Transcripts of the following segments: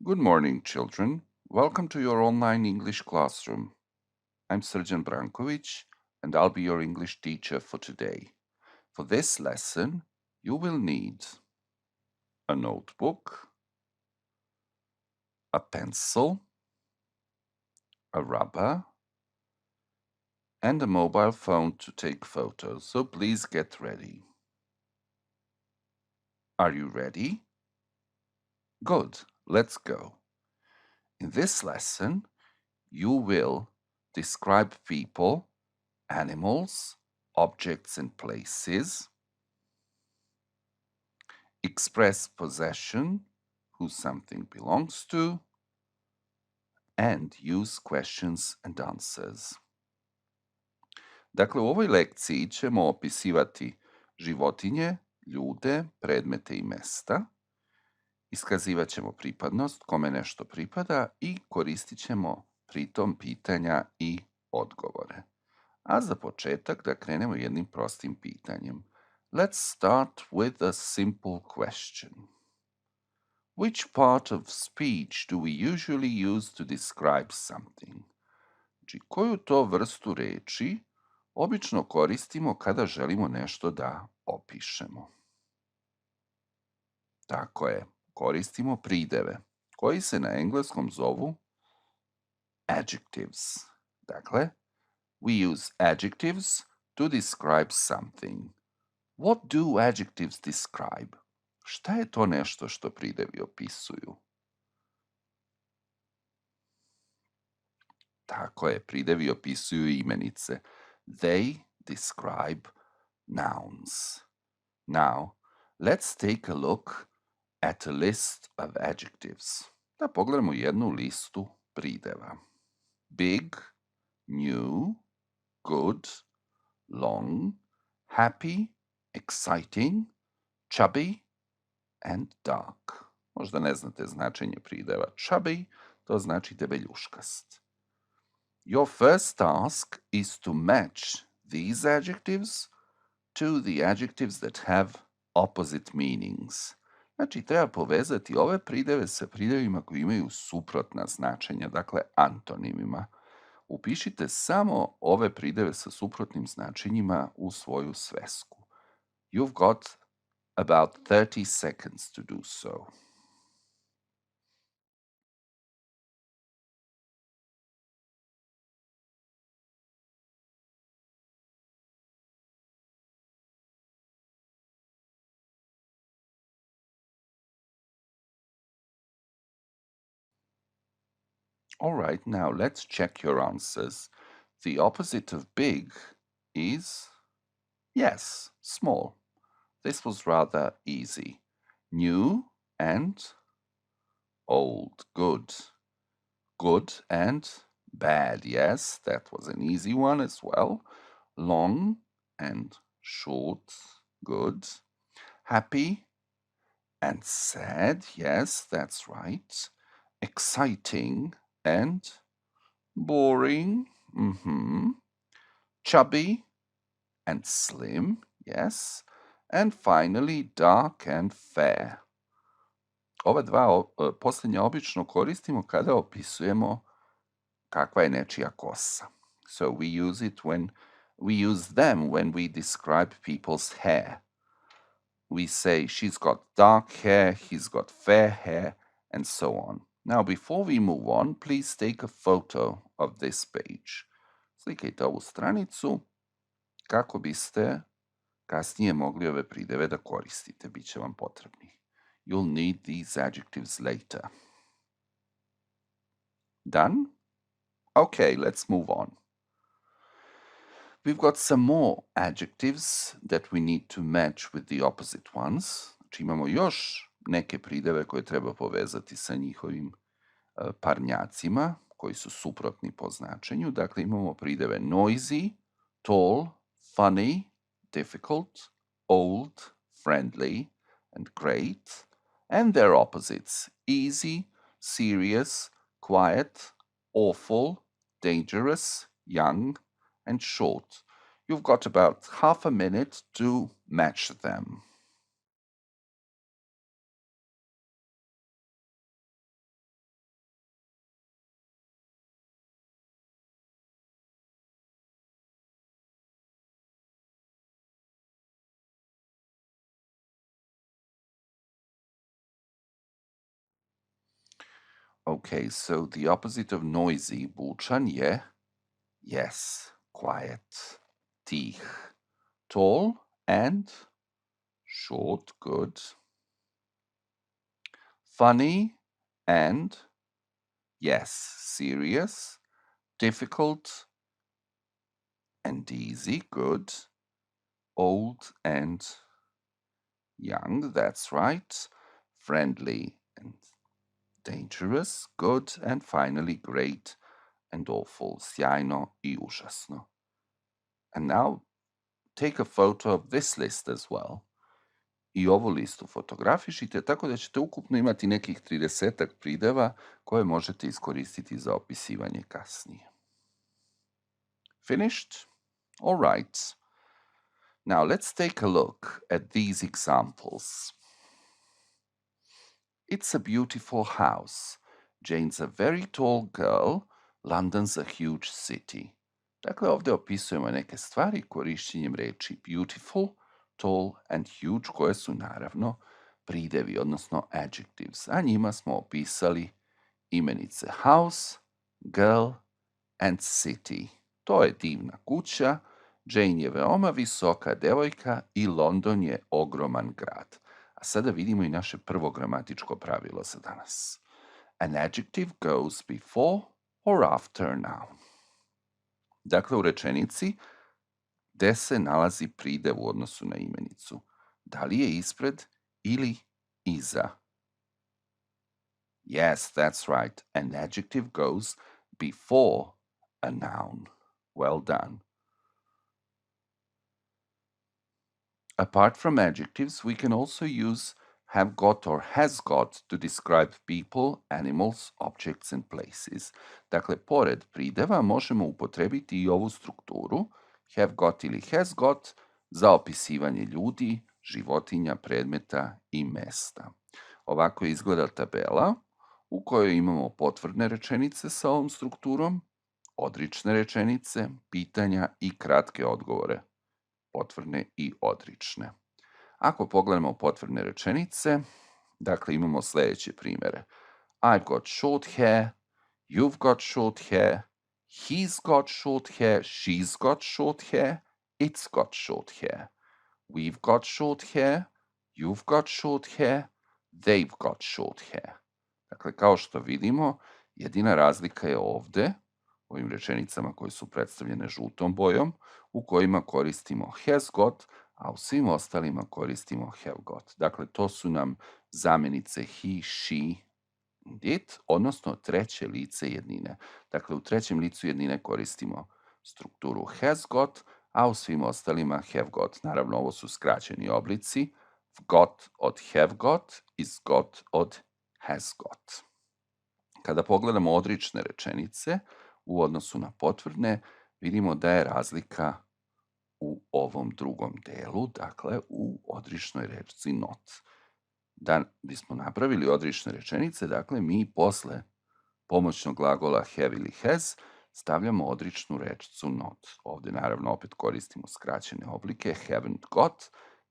Good morning, children. Welcome to your online English classroom. I'm Srđan Brankovиć, and I'll be your English teacher for today. For this lesson, you will need a notebook, a pencil, a rubber, and a mobile phone to take photos, so please get ready. Are you ready? Good, let's go. In this lesson, you will describe people, animals, objects and places, express possession, who something belongs to, and use questions and answers. Dakle, u ovoj lekciji ćemo opisivati životinje, ljude, predmete i mesta, iskazivat ćemo pripadnost, kome nešto pripada i koristit ćemo pritom pitanja i odgovore. A za početak da krenemo jednim prostim pitanjem. Let's start with a simple question. Which part of speech do we usually use to describe something? Znači, koju to vrstu reči obično koristimo kada želimo nešto da opišemo? Tako je, koristimo prideve, koji se na engleskom zovu adjectives. Dakle, we use adjectives to describe something. What do adjectives describe? Šta je to nešto što pridevi opisuju? Tako je, pridevi opisuju imenice. They describe nouns. Now, let's take a look at a list of adjectives. Da pogledamo jednu listu prideva. Big, new, good, long, happy, exciting, chubby, and dark. Možda ne znate značenje prideva chubby, to znači debeljuškast. Your first task is to match these adjectives to the adjectives that have opposite meanings. Znači, treba povezati ove prideve sa pridevima koji imaju suprotna značenja, dakle antonimima. Upišite samo ove prideve sa suprotnim značenjima u svoju svesku. You've got about 30 seconds to do so. All right, now let's check your answers. The opposite of big is, yes, small. This was rather easy. New and old, good. Good and bad, yes, that was an easy one as well. Long and short, good. Happy and sad, yes, that's right. Exciting and boring, Chubby and slim, yes. And finally, dark and fair. Ova dva posljednja obično koristimo kada opisujemo kakva je nečija kosa. So we use them when we describe people's hair. We say she's got dark hair, he's got fair hair, and so on. Now, before we move on, please take a photo of this page. Slikajte ovu stranicu kako biste kasnije mogli ove prideve da koristite. Biće vam potrebni. You'll need these adjectives later. Done? Okay, let's move on. We've got some more adjectives that we need to match with the opposite ones. Znači imamo još neke prideve koje treba povezati sa njihovim parnjacima, koji su suprotni po značenju. Dakle, imamo prideve noisy, tall, funny, difficult, old, friendly, and great, and their opposites, easy, serious, quiet, awful, dangerous, young, and short. You've got about half a minute to match them. Okay, so the opposite of noisy, bučan je, yes, quiet, tih, tall and short, good, funny and, yes, serious, difficult and easy, good, old and young, that's right, friendly and dangerous, good, and finally great and awful, sjajno I užasno. And now take a photo of this list as well. I ovu listu fotografišite tako da ćete ukupno imati nekih 30 prideva koje možete iskoristiti za opisivanje kasnije. Finished? All right. Now let's take a look at these examples. It's a beautiful house. Jane's a very tall girl. London's a huge city. Dakle, ovdje opisujemo neke stvari korišćenjem reči beautiful, tall and huge, koje su naravno pridevi, odnosno adjectives. A njima smo opisali imenice house, girl and city. To je divna kuća, Jane je veoma visoka devojka I London je ogroman grad. A sada vidimo I naše prvo gramatičko pravilo za danas. An adjective goes before or after a noun. Dakle, u rečenici gde se nalazi pridev u odnosu na imenicu. Da li je ispred ili iza? Yes, that's right. An adjective goes before a noun. Well done. Apart from adjectives, we can also use have got or has got to describe people, animals, objects and places. Dakle, pored prideva možemo upotrebiti I ovu strukturu have got ili has got za opisivanje ljudi, životinja, predmeta I mesta. Ovako izgleda tabela u kojoj imamo potvrdne rečenice sa ovom strukturom, odrične rečenice, pitanja I kratke odgovore, potvrdne I odrične. Ako pogledamo potvrdne rečenice, dakle imamo sledeće primere. I've got short hair, you've got short hair, he's got short hair, she's got short hair, it's got short hair. We've got short hair, you've got short hair, they've got short hair. Dakle, kao što vidimo, jedina razlika je ovde, u ovim rečenicama koje su predstavljene žutom bojom, u kojima koristimo has got, a u svim ostalima koristimo have got. Dakle, to su nam zamenice he, she, and it, odnosno treće lice jednine. Dakle, u trećem licu jednine koristimo strukturu has got, a u svim ostalima have got. Naravno, ovo su skraćeni oblici. Got od have got is got od has got. Kada pogledamo odrične rečenice u odnosu na potvrdne, vidimo da je razlika u ovom drugom delu, dakle u odričnoj rečci not. Da bismo napravili odrične rečenice, dakle mi posle pomoćnog glagola have ili has stavljamo odričnu rečcu not. Ovde naravno opet koristimo skraćene oblike haven't got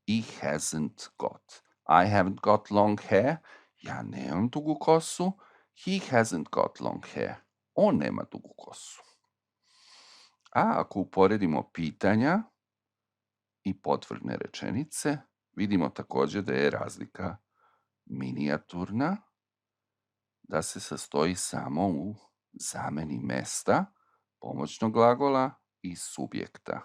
I hasn't got. I haven't got long hair, ja nemam dugu kosu, he hasn't got long hair, on nema dugu kosu. A ako uporedimo pitanja I potvrdne rečenice, vidimo takođe da je razlika minijaturna, da se sastoji samo u zameni mesta, pomoćnog glagola I subjekta.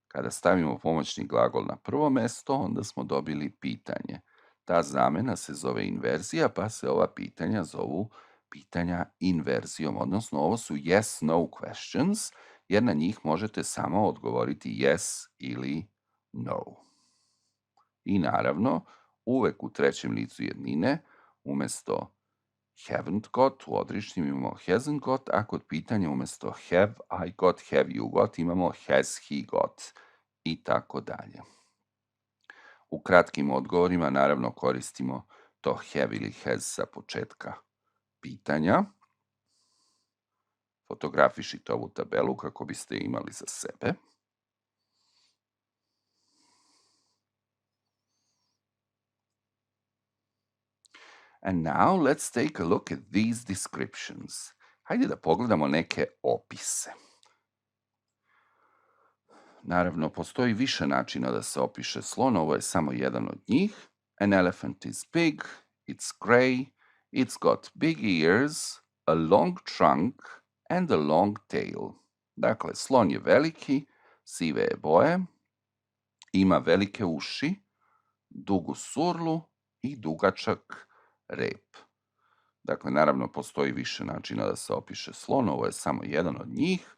Kada stavimo pomoćni glagol na prvo mesto, onda smo dobili pitanje. Ta zamena se zove inverzija, pa se ova pitanja zovu pitanja inverzijom, odnosno ovo su yes-no questions, jer na njih možete samo odgovoriti yes ili no. I naravno, uvek u trećem licu jednine, umesto haven't got, u odričnim imamo hasn't got, a kod pitanja umesto have I got, have you got, imamo has he got I tako dalje. U kratkim odgovorima naravno koristimo to have ili has sa početka pitanja. Fotografišite ovu tabelu kako biste imali za sebe. And now let's take a look at these descriptions. Hajde da pogledamo neke opise. Naravno, postoji više načina da se opiše slon, ovo je samo jedan od njih. An elephant is big, it's grey, it's got big ears, a long trunk and a long tail. Dakle, slon je veliki, sive je boje, ima velike uši, dugu surlu i dugačak rep. Dakle, naravno, postoji više načina da se opiše slon, ovo je samo jedan od njih.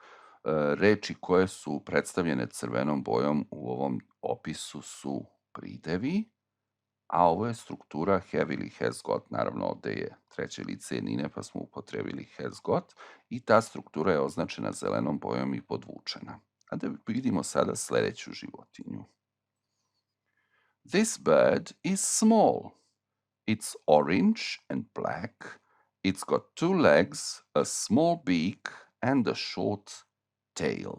Reči koje su predstavljene crvenom bojom u ovom opisu su pridevi, a ovo je struktura have ili has got, naravno ovde je treće lice jednine pa smo upotrebili has got i ta struktura je označena zelenom bojom i podvučena. A da vidimo sada sledeću životinju. This bird is small. It's orange and black. It's got two legs, a small beak and a short tail.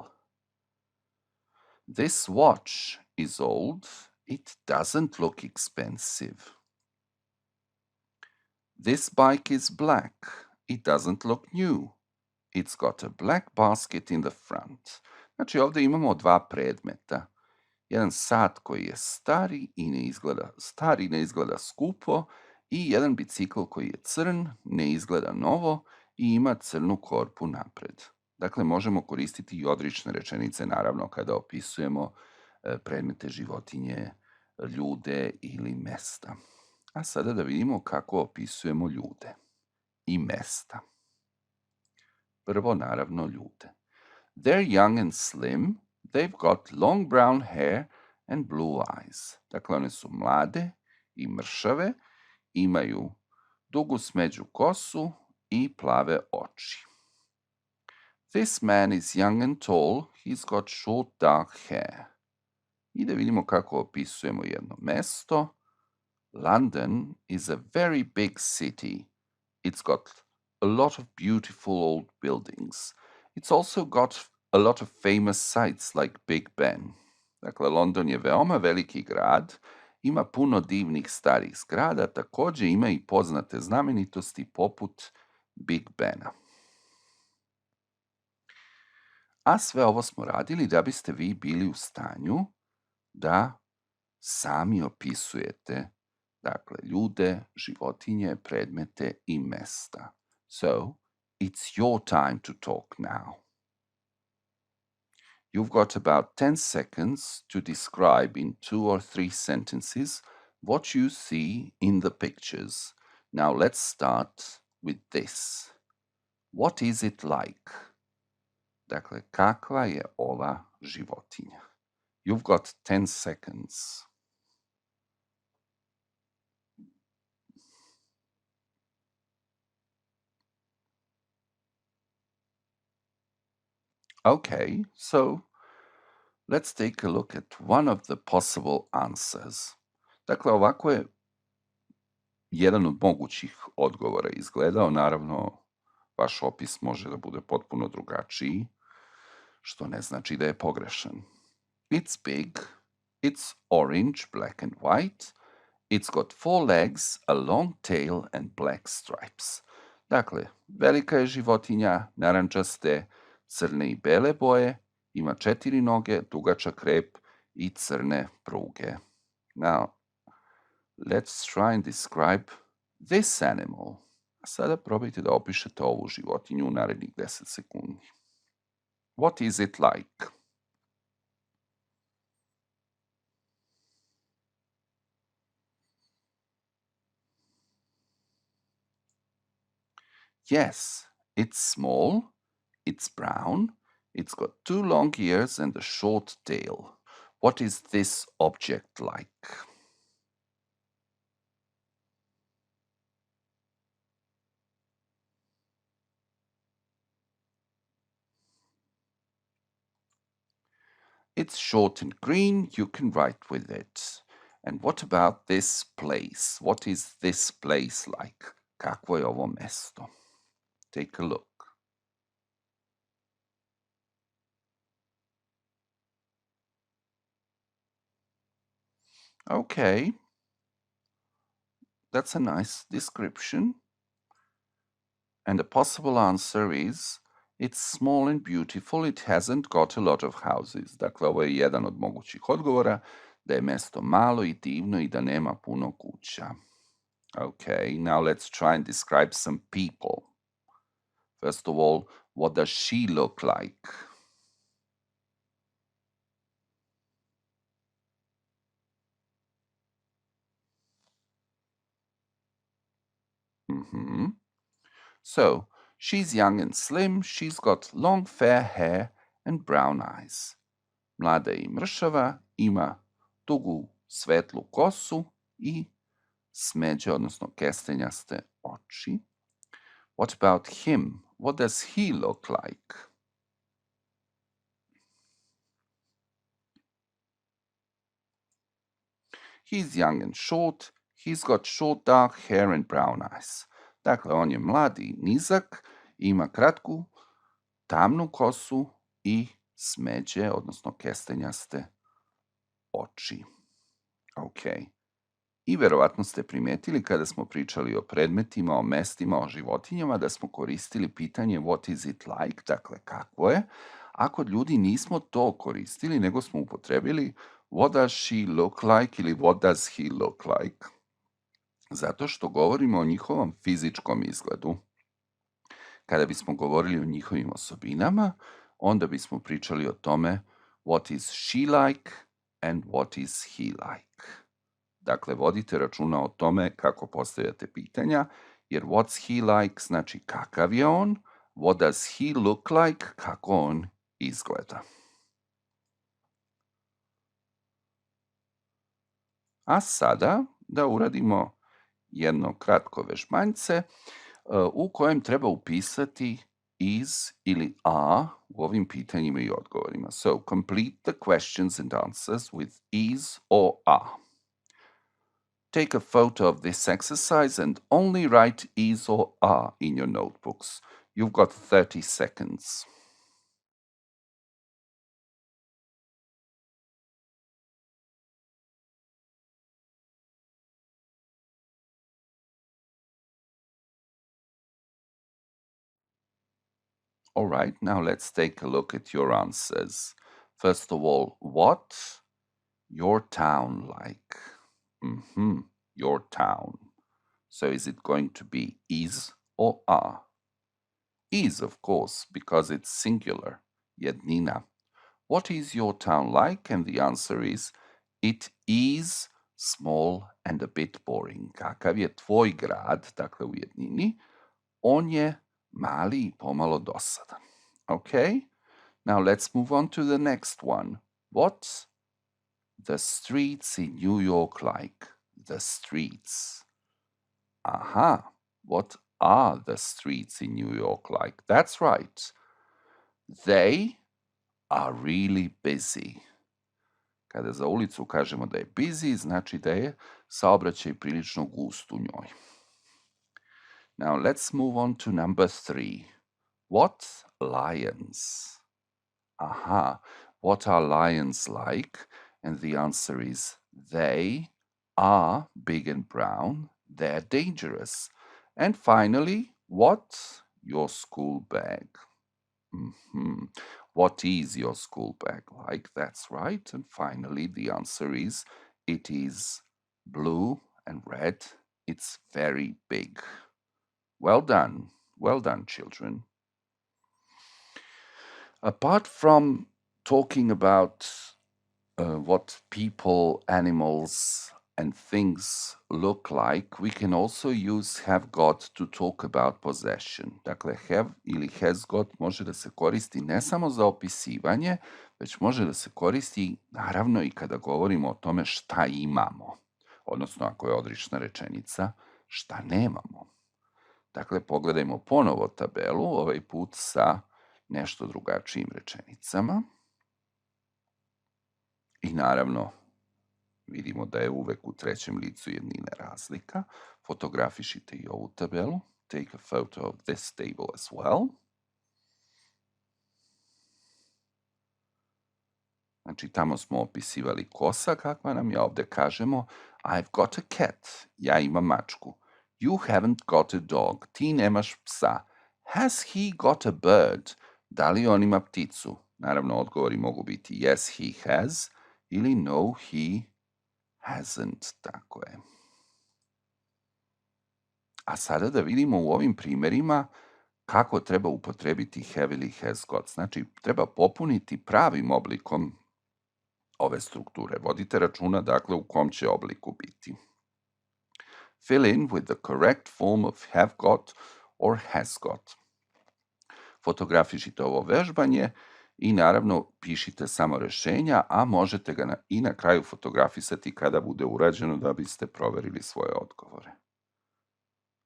This watch is old. It doesn't look expensive. This bike is black. It doesn't look new. It's got a black basket in the front. Znači ovde imamo dva predmeta. Jedan sat koji je stari i ne izgleda skupo i jedan bicikl koji je crn, ne izgleda novo i ima crnu korpu napred. Dakle, možemo koristiti i odrične rečenice, naravno, kada opisujemo predmete, životinje, ljude ili mesta. A sada da vidimo kako opisujemo ljude i mesta. Prvo, naravno, ljude. They're young and slim. They've got long brown hair and blue eyes. Dakle, one su mlade i mršave, imaju dugu smeđu kosu i plave oči. This man is young and tall. He's got short dark hair. I da vidimo kako opisujemo jedno mesto. London is a very big city. It's got a lot of beautiful old buildings. It's also got a lot of famous sites like Big Ben. Dakle, London je veoma veliki grad, ima puno divnih starih zgrada, takođe ima i poznate znamenitosti poput Big Bena. A sve ovo smo radili da biste vi bili u stanju da sami opisujete, dakle, ljude, životinje, predmete i mesta. So, it's your time to talk now. You've got about 10 seconds to describe in 2 or 3 sentences what you see in the pictures. Now let's start with this. What is it like? Dakle, kakva je ova životinja? You've got 10 seconds. Okay, so let's take a look at one of the possible answers. Dakle, ovako je jedan od mogućih odgovora izgledao. Naravno, vaš opis može da bude potpuno drugačiji, što ne znači da je pogrešan. It's big, it's orange, black and white, it's got 4 legs, a long tail and black stripes. Dakle, velika je životinja, narančaste, crne i bele boje, ima 4 noge, dugačak rep i crne pruge. Now, let's try and describe this animal. Sada probajte da opišete ovu životinju u narednih 10 sekundi. What is it like? Yes, it's small, it's brown, it's got 2 long ears and a short tail. What is this object like? It's short and green, you can write with it. And what about this place? What is this place like? Kakvo je ovo mesto? Take a look. Okay. That's a nice description. And the possible answer is, it's small and beautiful, it hasn't got a lot of houses. Dakle, ovo je jedan od mogućih odgovora, da je mesto malo i divno i da nema puno kuća. Okay, now let's try and describe some people. First of all, what does she look like? So, she's young and slim, she's got long fair hair and brown eyes. Mlada je i mršava, ima dugu svetlu kosu i smeđe, odnosno kestenjaste oči. What about him? What does he look like? He's young and short, he's got short dark hair and brown eyes. Dakle, on je mlad i nizak, ima kratku, tamnu kosu i smeđe, odnosno kestenjaste oči. Ok. I verovatno ste primetili kada smo pričali o predmetima, o mestima, o životinjama, da smo koristili pitanje what is it like, dakle kakvo je, a kod ljudi nismo to koristili, nego smo upotrebili what does she look like ili what does he look like, zato što govorimo o njihovom fizičkom izgledu. Kada bismo govorili o njihovim osobinama, onda bismo pričali o tome what is she like and what is he like. Dakle, vodite računa o tome kako postavljate pitanja, jer what's he like znači kakav je on, what does he look like, kako on izgleda. A sada da uradimo jedno kratko vežbanjce u kojem treba upisati is ili a u ovim pitanjima i odgovorima. So, complete the questions and answers with is or a. Take a photo of this exercise and only write is or a in your notebooks. You've got 30 seconds. All right, now let's take a look at your answers. First of all, what? Your town like? Your town. So is it going to be is or a? Is, of course, because it's singular, jednina. What is your town like? And the answer is, it is small and a bit boring. Kakav je tvoj grad, dakle u jednini, on je mali i pomalo dosadan. Okay, now let's move on to the next one. What's the streets in New York like? The streets. Aha, what are the streets in New York like? That's right. They are really busy. Kada za ulicu kažemo da je busy, znači da je saobraćaj prilično gust u njoj. Now let's move on to number 3. What lions? Aha, what are lions like? And the answer is they are big and brown, they're dangerous. And finally, what's your school bag? What is your school bag like? That's right. And finally, the answer is it is blue and red. It's very big. Well done, children. Apart from talking about what people, animals, and things look like, we can also use have got to talk about possession. Dakle, have ili has got može da se koristi ne samo za opisivanje, već može da se koristi naravno i kada govorimo o tome šta imamo. Odnosno, ako je odrična rečenica, šta nemamo. Dakle, pogledajmo ponovo tabelu, ovaj put sa nešto drugačijim rečenicama. I naravno, vidimo da je uvek u trećem licu jednine razlika. Fotografišite i ovu tabelu. Take a photo of this table as well. Znači, tamo smo opisivali kosa kakva nam je, ovde kažemo I've got a cat. Ja imam mačku. You haven't got a dog. Ti nemaš psa. Has he got a bird? Da li on ima pticu? Naravno, odgovori mogu biti yes, he has ili no, he hasn't. Tako je. A sada da vidimo u ovim primjerima kako treba upotrebiti have ili has got. Znači, treba popuniti pravim oblikom ove strukture. Vodite računa, dakle, u kom će obliku biti. Fill in with the correct form of have got or has got. Fotografišite ovo vežbanje i naravno pišite samo rešenja, a možete ga i na kraju fotografisati kada bude urađeno da biste proverili svoje odgovore.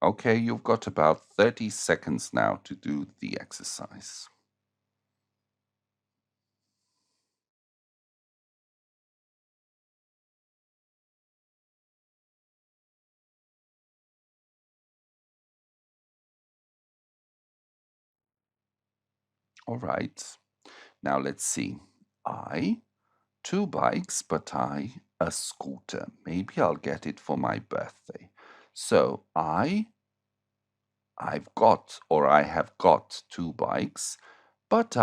Okay, you've got about 30 seconds now to do the exercise. All right, now let's see. I, 2 bikes, but I, a scooter. Maybe I'll get it for my birthday. So I've got, or I have got 2 bikes, but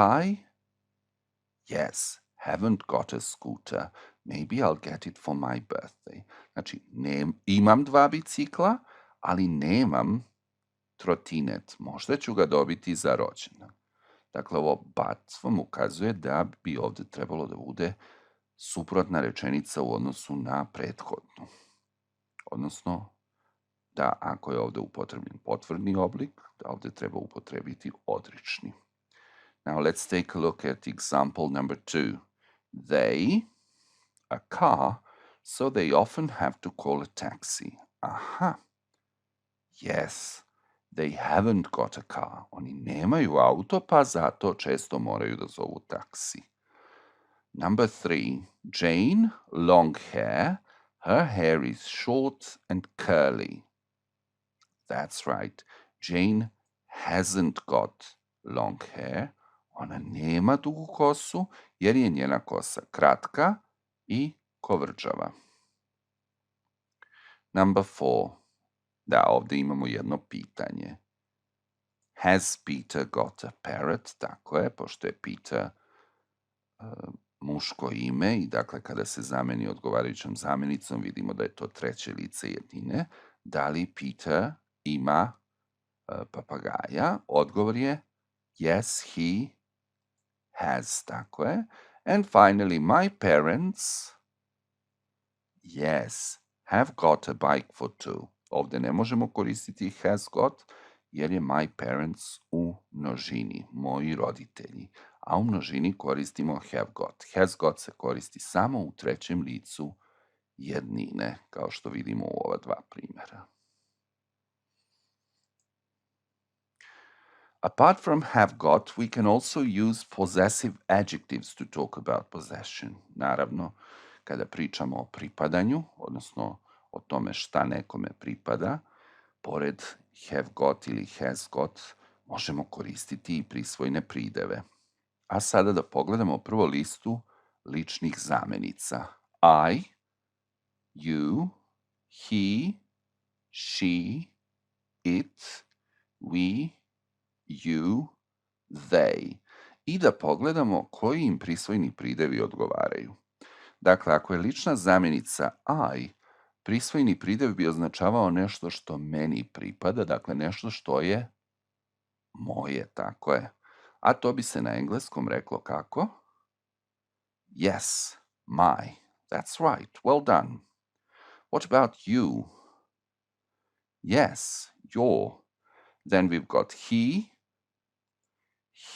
yes, haven't got a scooter. Maybe I'll get it for my birthday. Znači, imam 2 bicikla, ali nemam trotinet. Možda ću ga dobiti za rođendan. Dakle, ovo but vam ukazuje da bi ovde trebalo da bude suprotna rečenica u odnosu na prethodnu. Odnosno, da ako je ovde upotrebljen potvrdni oblik, da ovde treba upotrebiti odrični. Now let's take a look at example number 2. They, a car, so they often have to call a taxi. Aha. Yes, they haven't got a car. Oni nemaju auto, pa zato često moraju da zovu taksi. Number 3. Jane, long hair. Her hair is short and curly. That's right. Jane hasn't got long hair. Ona nema dugu kosu jer je njena kosa kratka i kovrđava. Number 4. Da, ovde imamo jedno pitanje. Has Peter got a parrot? Tako je, pošto je Peter muško ime i dakle kada se zameni odgovarajućom zamenicom vidimo da je to treće lice jednine. Da li Peter ima papagaja? Odgovor je yes, he has, tako je. And finally, my parents, yes, have got a bike for 2. Ovde ne možemo koristiti has got, jer je my parents u množini, moji roditelji. A u množini koristimo have got. Has got se koristi samo u trećem licu jednine, kao što vidimo u ova 2 primjera. Apart from have got, we can also use possessive adjectives to talk about possession. Naravno, kada pričamo o pripadanju, odnosno o tome šta nekome pripada, pored have got ili has got, možemo koristiti i prisvojne prideve. A sada da pogledamo prvo listu ličnih zamenica. I, you, he, she, it, we, you, they. I da pogledamo koji im prisvojni pridevi odgovaraju. Dakle, ako je lična zamenica I, prisvojni pridev bi označavao nešto što meni pripada, dakle nešto što je moje, tako je. A to bi se na engleskom reklo kako? Yes, my. That's right. Well done. What about you? Yes, your. Then we've got he,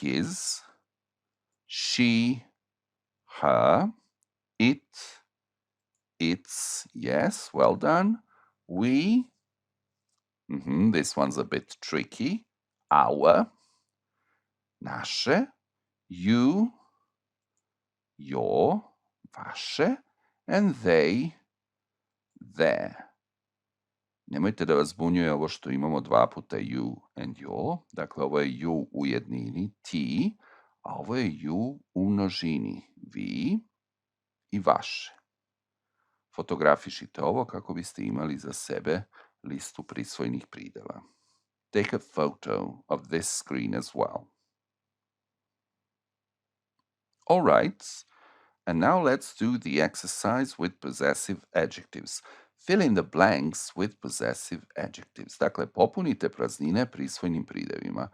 his, she, her, it, its. Yes, well done. We. This one's a bit tricky. Our. Naše. You. Your. Vaše. And they. Their. Nemojte da vas zbunjuje ovo što imamo 2 puta you and your. Dakle, ovo je you u jednini, ti, a ovo je you u množini, vi i vaše. Fotografišite ovo kako biste imali za sebe listu prisvojenih prideva. Take a photo of this screen as well. All right, and now let's do the exercise with possessive adjectives. Fill in the blanks with possessive adjectives. Dakle, popunite praznine prisvojnim pridevima.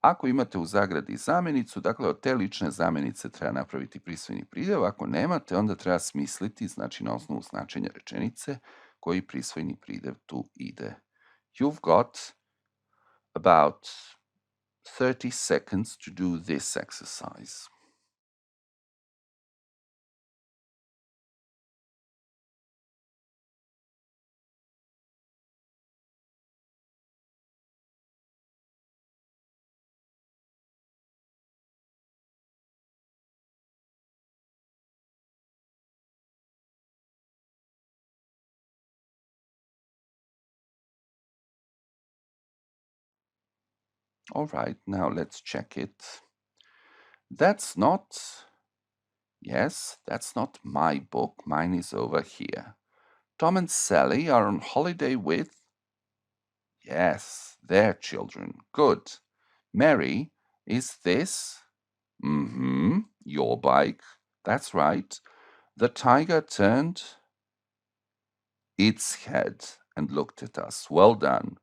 Ako imate u zagradi zamenicu, dakle od te lične zamenice treba napraviti prisvojni pridev. Ako nemate, onda treba smisliti, znači na osnovu značenja rečenice, koji prisvojni pridev tu ide. You've got about 30 seconds to do this exercise. All right, now let's check it. That's not my book. Mine is over here. Tom and Sally are on holiday with... Yes, their children. Good. Mary, is this? Your bike. That's right. The tiger turned its head and looked at us. Well done.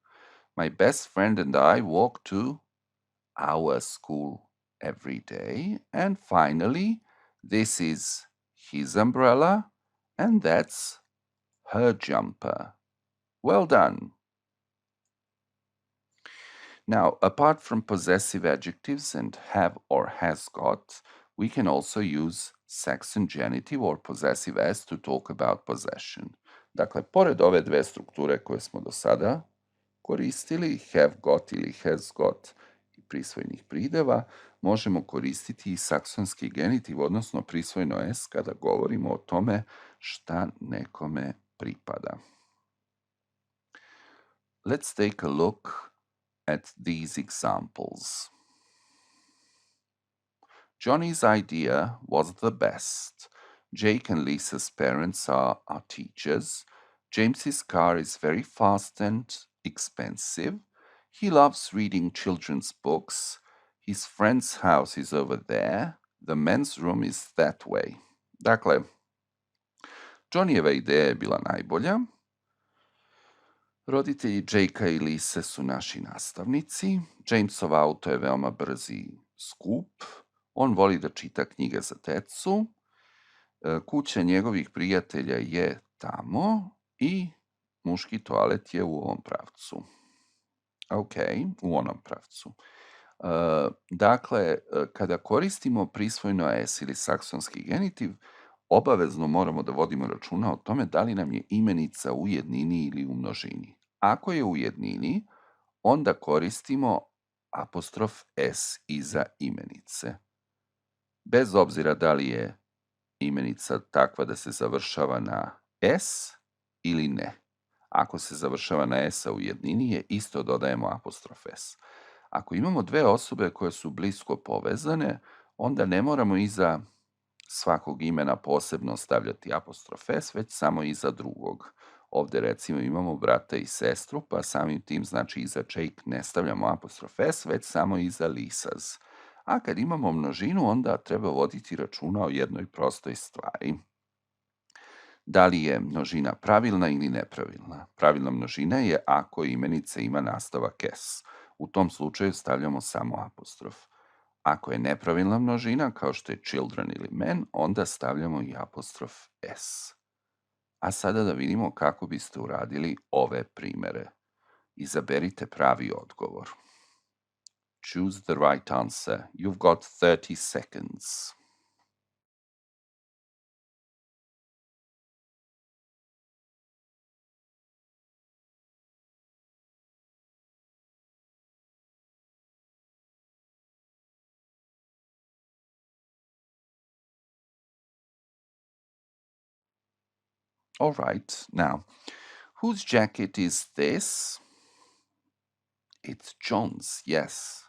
My best friend and I walk to our school every day. And finally, this is his umbrella, and that's her jumper. Well done. Now, apart from possessive adjectives and have or has got, we can also use Saxon genitive or possessive as to talk about possession. Dakle, pored ove dve strukture koje smo do sada koristili, have got ili has got i prisvojenih prideva, možemo koristiti i saksonski genitiv, odnosno prisvojeno s, kada govorimo o tome šta nekome pripada. Let's take a look at these examples. Johnny's idea was the best. Jake and Lisa's parents are teachers. James's car is very fast and expensive. He loves reading children's books. His friend's house is over there. The men's room is that way. Dakle, Johnnyjeva ideja je bila najbolja. Roditelji Jakea i Lise su naši nastavnici. Jamesov auto je veoma brz i skup. On voli da čita knjige za decu. Kuća njegovih prijatelja je tamo i muški toalet je u ovom pravcu. Ok, u onom pravcu. Dakle, kada koristimo prisvojno s ili saksonski genitiv, obavezno moramo da vodimo računa o tome da li nam je imenica u jednini ili u množini. Ako je u jednini, onda koristimo apostrof s iza imenice. Bez obzira da li je imenica takva da se završava na s ili ne. Ako se završava na s-a u jednini je isto dodajemo apostrof s. Ako imamo dve osobe koje su blisko povezane, onda ne moramo iza svakog imena posebno stavljati apostrof s, već samo iza drugog. Ovde recimo imamo brata i sestru, pa samim tim znači iza Jake ne stavljamo apostrof s, već samo iza Lisa's. A kad imamo množinu, onda treba voditi računa o jednoj prostoj stvari. Da li je množina pravilna ili nepravilna? Pravilna množina je ako imenica ima nastavak s. U tom slučaju stavljamo samo apostrof. Ako je nepravilna množina, kao što je children ili men, onda stavljamo i apostrof s. A sada da vidimo kako biste uradili ove primere. Izaberite pravi odgovor. Choose the right answer. You've got 30 seconds. All right, now, whose jacket is this? It's John's, yes.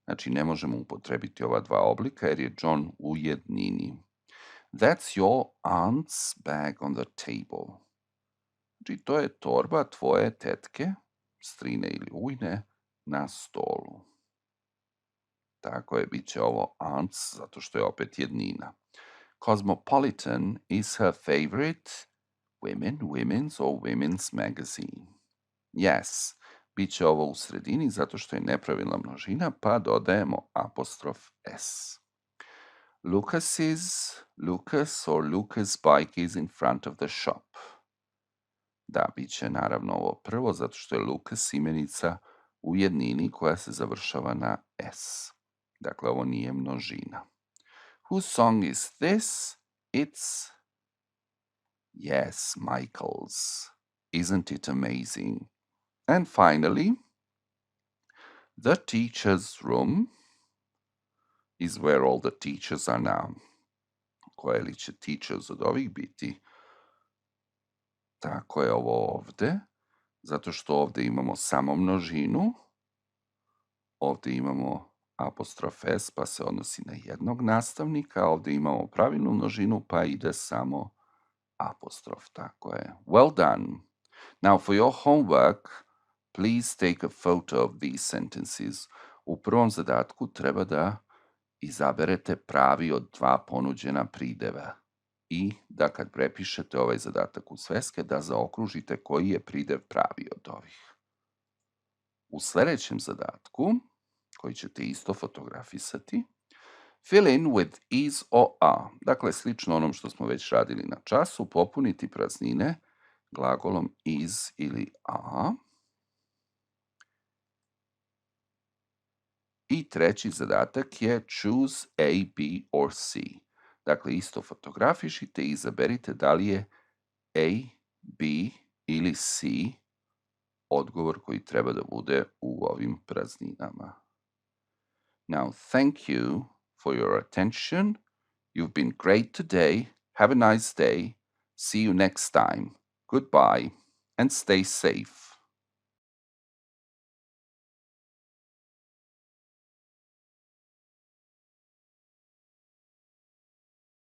Znači, ne možemo upotrebiti ova dva oblika jer je John u jednini. That's your aunt's bag on the table. Znači, to je torba tvoje tetke, strine ili ujne, na stolu. Tako je, bit će ovo aunt's, zato što je opet jednina. Cosmopolitan is her favorite women's or women's magazine. Yes, bit će ovo u sredini zato što je nepravilna množina, pa dodajemo apostrof s. Lucas or Lucas' bike is in front of the shop. Da, bit će naravno ovo prvo, zato što je Lucas imenica u jednini koja se završava na s. Dakle, ovo nije množina. Whose song is this? It's, yes, Michael's. Isn't it amazing? And finally, the teacher's room is where all the teachers are now. Koje li će teachers od ovih biti? Tako je ovo ovde, zato što ovde imamo samo množinu, ovde imamo apostrof s, pa se odnosi na jednog nastavnika, ovde imamo pravilnu množinu, pa ide samo apostrof, tako je. Well done. Now for your homework, please take a photo of these sentences. U prvom zadatku treba da izaberete pravi od dva ponuđena prideva i da kad prepišete ovaj zadatak u sveske, da zaokružite koji je pridev pravi od ovih. U sledećem zadatku, koji ćete isto fotografisati, fill in with is or a. Dakle, slično onom što smo već radili na času, popuniti praznine glagolom is ili a. I treći zadatak je choose A, B or C. Dakle, isto fotografišite i izaberite da li je A, B ili C odgovor koji treba da bude u ovim prazninama. Now, thank you for your attention. You've been great today. Have a nice day. See you next time. Goodbye and stay safe.